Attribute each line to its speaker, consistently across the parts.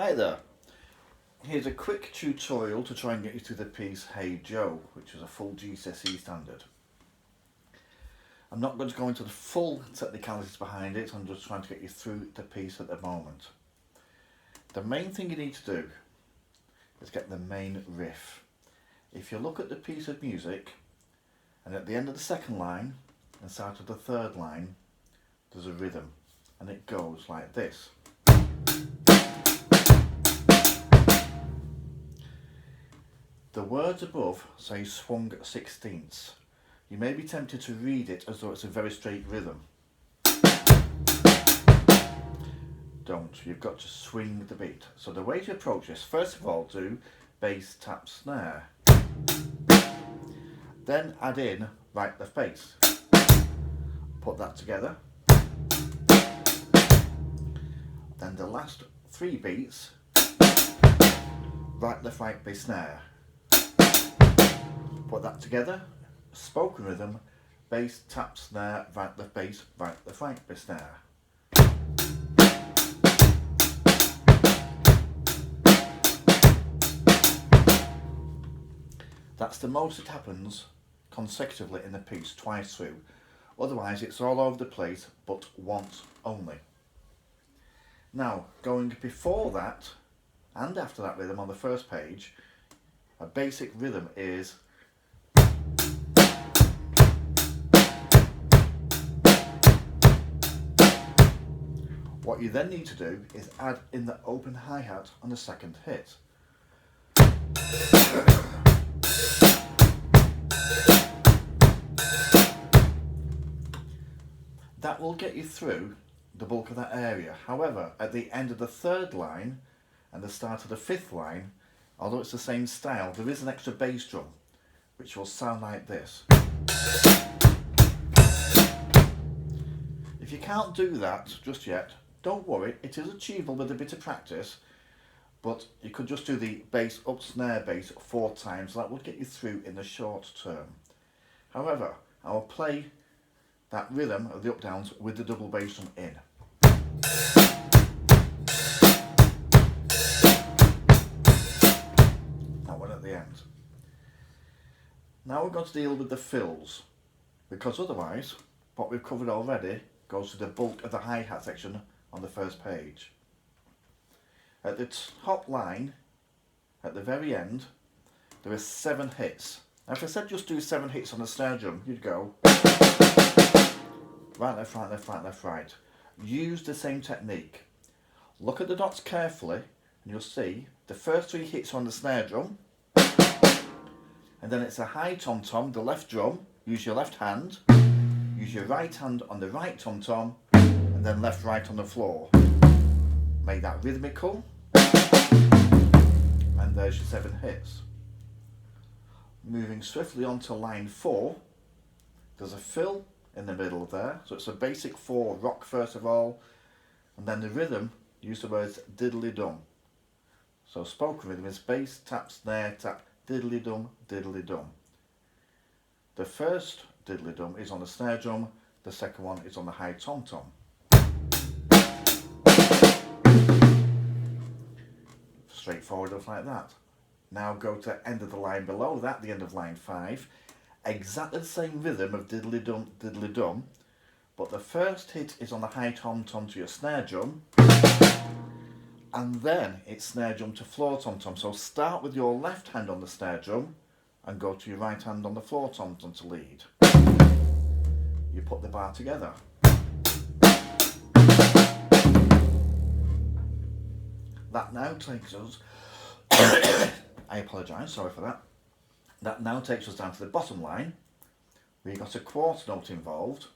Speaker 1: Hi there. Here's a quick tutorial to try and get you through the piece Hey Joe, which is a full GCSE standard. I'm not going to go into the full technicalities behind it, I'm just trying to get you through the piece at the moment. The main thing you need to do is get the main riff. If you look at the piece of music, and at the end of the second line and start of the third line, there's a rhythm, and it goes like this. The words above say swung sixteenths. You may be tempted to read it as though it's a very straight rhythm. Don't, you've got to swing the beat. So the way to approach this, first of all do bass, tap, snare. Then add in right, left, bass. Put that together. Then the last three beats, right, left, right, bass, snare. Put that together, spoken rhythm, bass, tap, snare, right, left, bass, right, left, right, bass, snare. That's the most it happens consecutively in the piece, twice through. Otherwise it's all over the place, but once only. Now, going before that and after that rhythm on the first page, a basic rhythm is what you then need to do is add in the open hi-hat on the second hit. That will get you through the bulk of that area. However, at the end of the third line and the start of the fifth line, although it's the same style, there is an extra bass drum, which will sound like this. If you can't do that just yet, don't worry, it is achievable with a bit of practice, but you could just do the bass up snare bass 4 times, that will get you through in the short term. However, I will play that rhythm of the up downs with the double bass drum in. That one at the end. Now we're going to deal with the fills, because otherwise what we've covered already goes to the bulk of the hi-hat section on the first page. At the top line, at the very end, there are 7 hits. Now if I said just do 7 hits on the snare drum, you'd go right, left, right, left, right, left, right. Use the same technique. Look at the dots carefully and you'll see the first 3 hits on the snare drum, and then it's a high tom-tom, the left drum, use your left hand, use your right hand on the right tom-tom, and then left, right on the floor. Make that rhythmical, and there's your 7 hits. Moving swiftly on to line 4, there's a fill in the middle there, so it's a basic 4 rock first of all, and then the rhythm, use the words diddly-dum. So spoken rhythm is bass, tap, snare, tap, diddly-dum, diddly-dum. The first diddly-dum is on the snare drum, the second one is on the high tom-tom. Straightforward just like that. Now go to the end of the line below that, the end of line 5. Exactly the same rhythm of diddly-dum, diddly-dum, but the first hit is on the high tom-tom to your snare drum, and then it's snare drum to floor tom-tom. So start with your left hand on the snare drum and go to your right hand on the floor tom-tom to lead. You put the bar together. That now takes us, I apologise, sorry for that. That now takes us down to the bottom line, where you've got a quarter note involved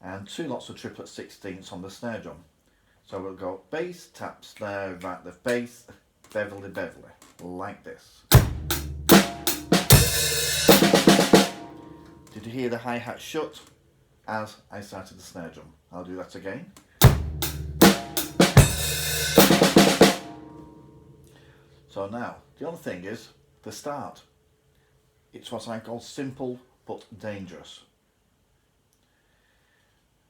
Speaker 1: and 2 lots of triplet 16ths on the snare drum. So we'll go bass, tap, snare, right, left, bass, beverly, beverly, like this. Did you hear the hi-hat shut as I started the snare drum? I'll do that again. So now, the other thing is the start. It's what I call simple but dangerous.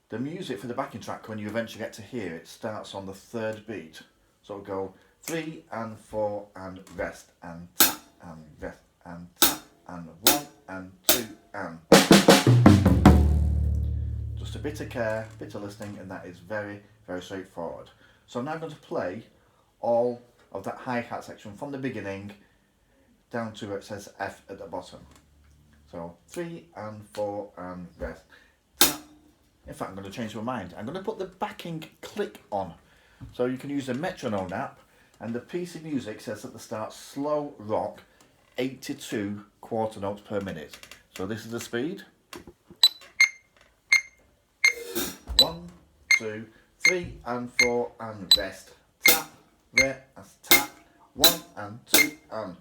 Speaker 1: The music for the backing track, when you eventually get to hear it, starts on the 3rd beat. So it'll go 3 and 4 and rest and tap and rest and tap and 1 and 2 and. Just a bit of care, a bit of listening, and that is very, very straightforward. So I'm now going to play all of that hi-hat section from the beginning down to where it says F at the bottom. So 3 and 4 and rest. Tap. In fact, I'm going to change my mind. I'm going to put the backing click on. So you can use the metronome app, and the piece of music says at the start slow rock 82 quarter notes per minute. So this is the speed. 1, 2, 3 and 4 and rest. Tap, rest, tap. 1 and 2 and.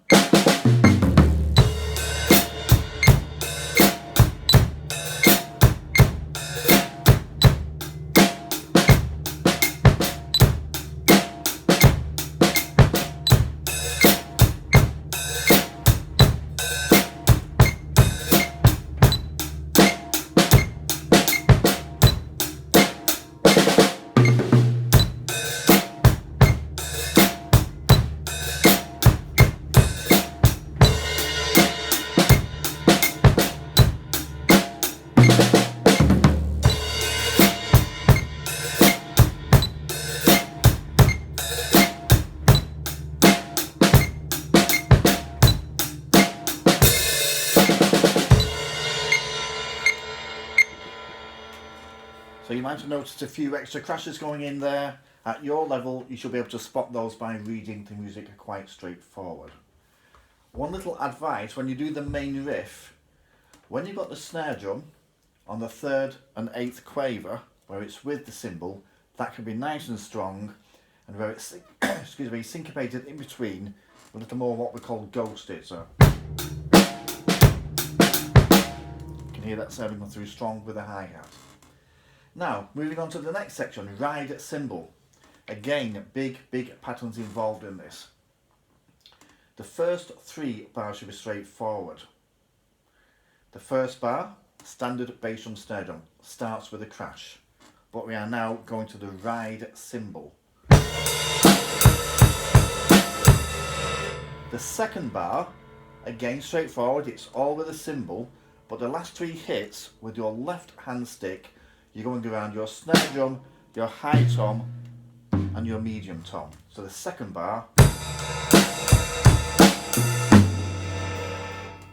Speaker 1: So you might have noticed a few extra crashes going in there. At your level, you should be able to spot those by reading the music quite straightforward. One little advice, when you do the main riff, when you've got the snare drum on the 3rd and 8th quaver, where it's with the cymbal, that can be nice and strong, and where it's excuse me, syncopated in between, a little more what we call ghosted. So you can hear that sounding through strong with a hi-hat. Now, moving on to the next section, ride cymbal. Again, big patterns involved in this. The first 3 bars should be straightforward. The first bar, standard bass drum snare drum, starts with a crash. But we are now going to the ride cymbal. The second bar, again straightforward, it's all with a cymbal, but the last 3 hits with your left hand stick, you're going around your snare drum, your high tom, and your medium tom. So the second bar.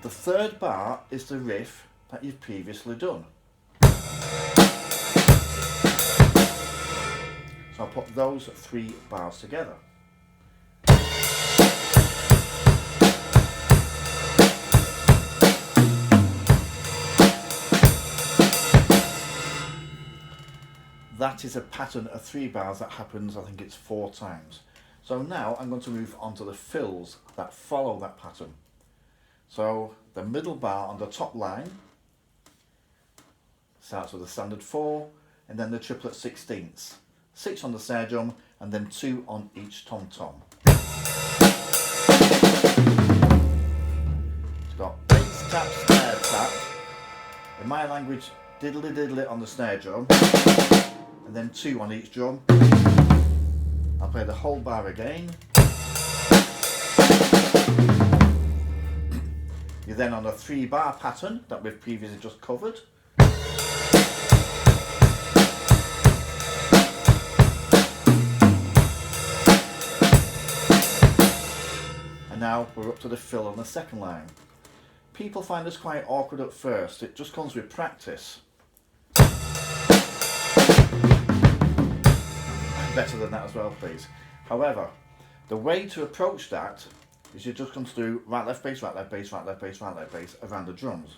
Speaker 1: The third bar is the riff that you've previously done. So I'll put those 3 bars together. That is a pattern of 3 bars that happens, I think it's 4 times. So now I'm going to move on to the fills that follow that pattern. So the middle bar on the top line starts with a standard 4, and then the triplet 16ths. 6 on the snare drum, and then 2 on each tom-tom. It's got bass tap, snare tap. In my language, diddly diddly on the snare drum, and then 2 on each drum. I'll play the whole bar again. You're then on a 3 bar pattern that we've previously just covered. And now we're up to the fill on the second line. People find this quite awkward at first, it just comes with practice. Better than that as well, please. However, the way to approach that is you just come through right, left bass, right, left bass, right, left bass, right, left bass around the drums.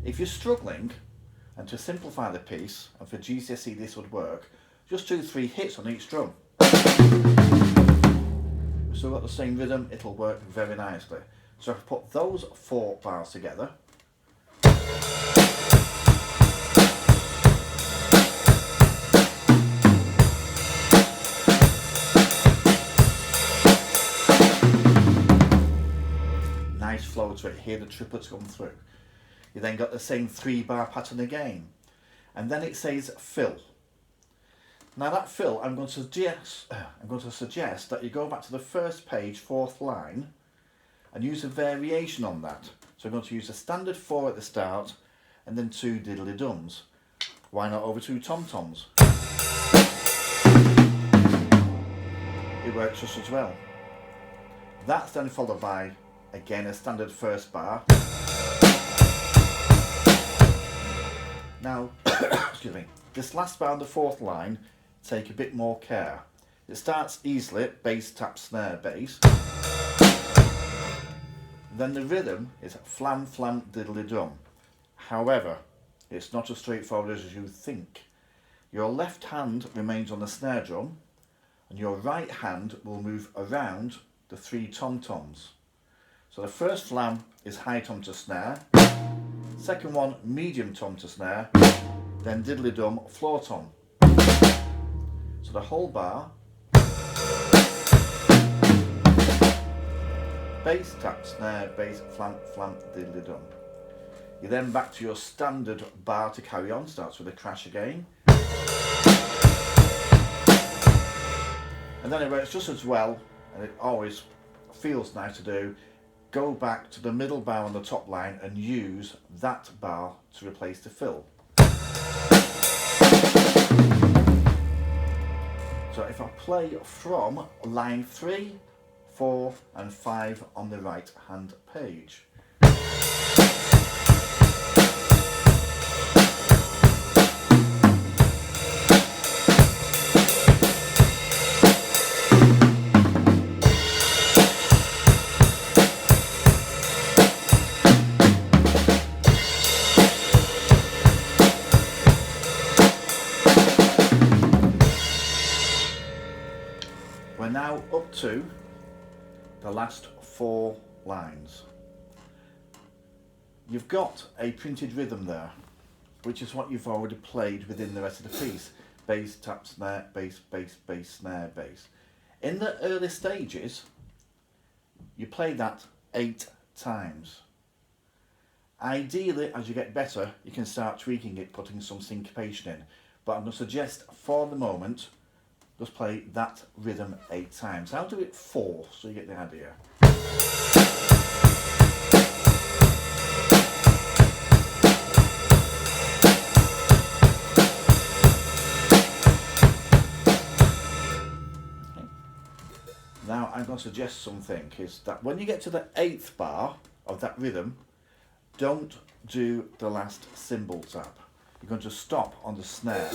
Speaker 1: If you're struggling, and to simplify the piece, and for GCSE this would work, just do 3 hits on each drum. We've still got the same rhythm, it'll work very nicely. So I've put those 4 bars together. Nice flow to it, hear the triplets come through. You then got the same 3 bar pattern again, and then it says fill. Now that fill, I'm going to suggest that you go back to the first page, fourth line, and use a variation on that. So I'm going to use a standard 4 at the start, and then 2 diddly-dums. Why not over 2 tom-toms? It works just as well. That's then followed by, again, a standard first bar. Now, excuse me, this last bar on the fourth line, take a bit more care. It starts easily, bass, tap, snare, bass. Then the rhythm is flam, flam, diddly-dum. However, it's not as straightforward as you think. Your left hand remains on the snare drum, and your right hand will move around the 3 tom-toms. So the first flam is high tom to snare, second one medium tom to snare, then diddly-dum floor tom. So the whole bar, bass, tap, snare, bass, flam, flam, diddly-dum. You're then back to your standard bar to carry on, starts with a crash again. And then it works just as well, and it always feels nice to do. Go back to the middle bar on the top line and use that bar to replace the fill. So if I play from line 3, 4 and 5 on the right hand page. We're now up to the last 4 lines. You've got a printed rhythm there, which is what you've already played within the rest of the piece. Bass, tap, snare, bass, bass, bass, snare, bass. In the early stages, you play that 8 times. Ideally, as you get better, you can start tweaking it, putting some syncopation in. But I'm going to suggest for the moment, just play that rhythm 8 times. I'll do it 4 so you get the idea. Okay. Now I'm going to suggest something, is that when you get to the 8th bar of that rhythm, don't do the last cymbal tap. You're going to stop on the snare.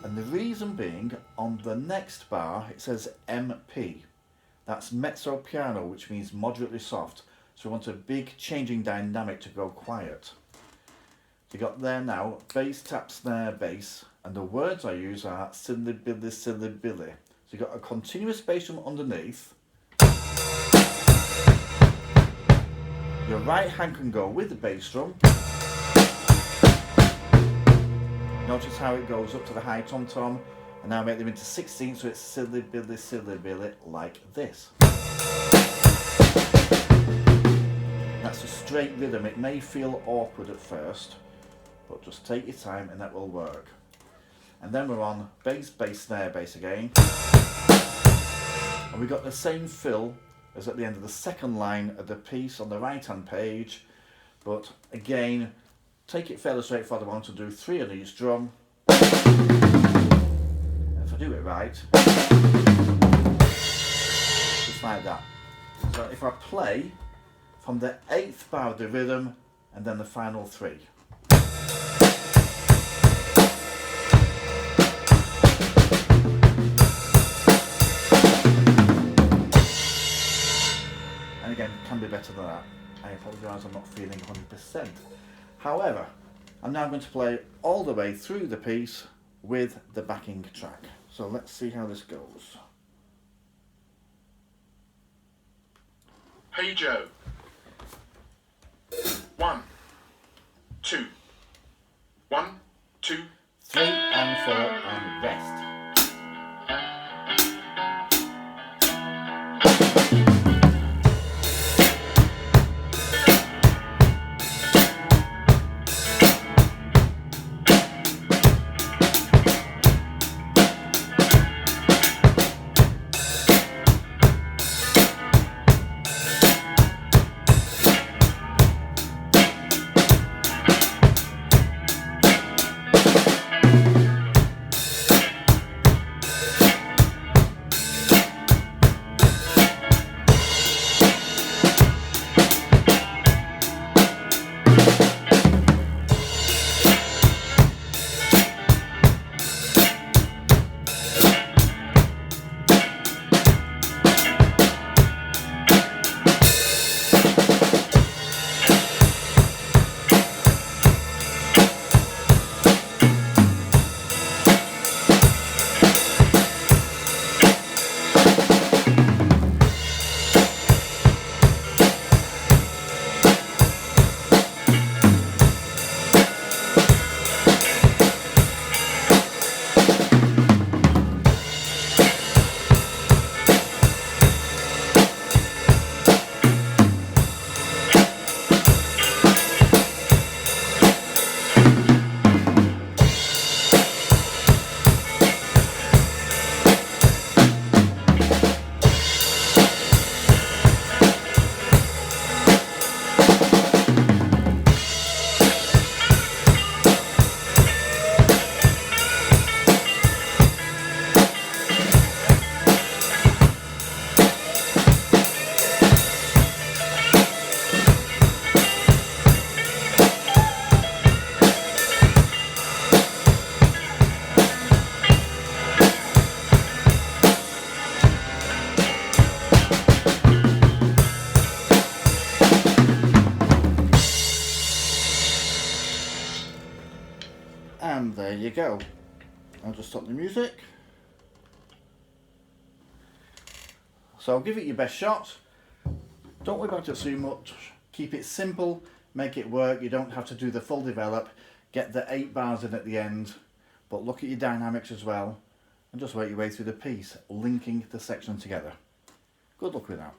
Speaker 1: And the reason being, on the next bar it says MP. That's mezzo piano, which means moderately soft. So we want a big changing dynamic to go quiet. So you got there now, bass, tap, snare, bass, and the words I use are silly billy, silly billy. So you got a continuous bass drum underneath. Your right hand can go with the bass drum. Notice how it goes up to the high tom-tom, and now make them into 16, so it's silly billy, like this. That's a straight rhythm. It may feel awkward at first, but just take your time and that will work. And then we're on bass, bass, snare, bass again. And we've got the same fill as at the end of the second line of the piece on the right hand page, but again, take it fairly straightforward. I want to do 3 on each drum. And if I do it right, just like that. So if I play from the 8th bar of the rhythm and then the final 3. And again, can be better than that. I apologise, I'm not feeling 100%. However, I'm now going to play all the way through the piece with the backing track. So let's see how this goes.
Speaker 2: Hey Joe. 1, 2. 1, 2,
Speaker 1: 3 and 4 and rest. And there you go. I'll just stop the music. So give it your best shot. Don't worry about it too much. Keep it simple, make it work. You don't have to do the full develop. Get the 8 bars in at the end, but look at your dynamics as well, and just work your way through the piece, linking the section together. Good luck with that.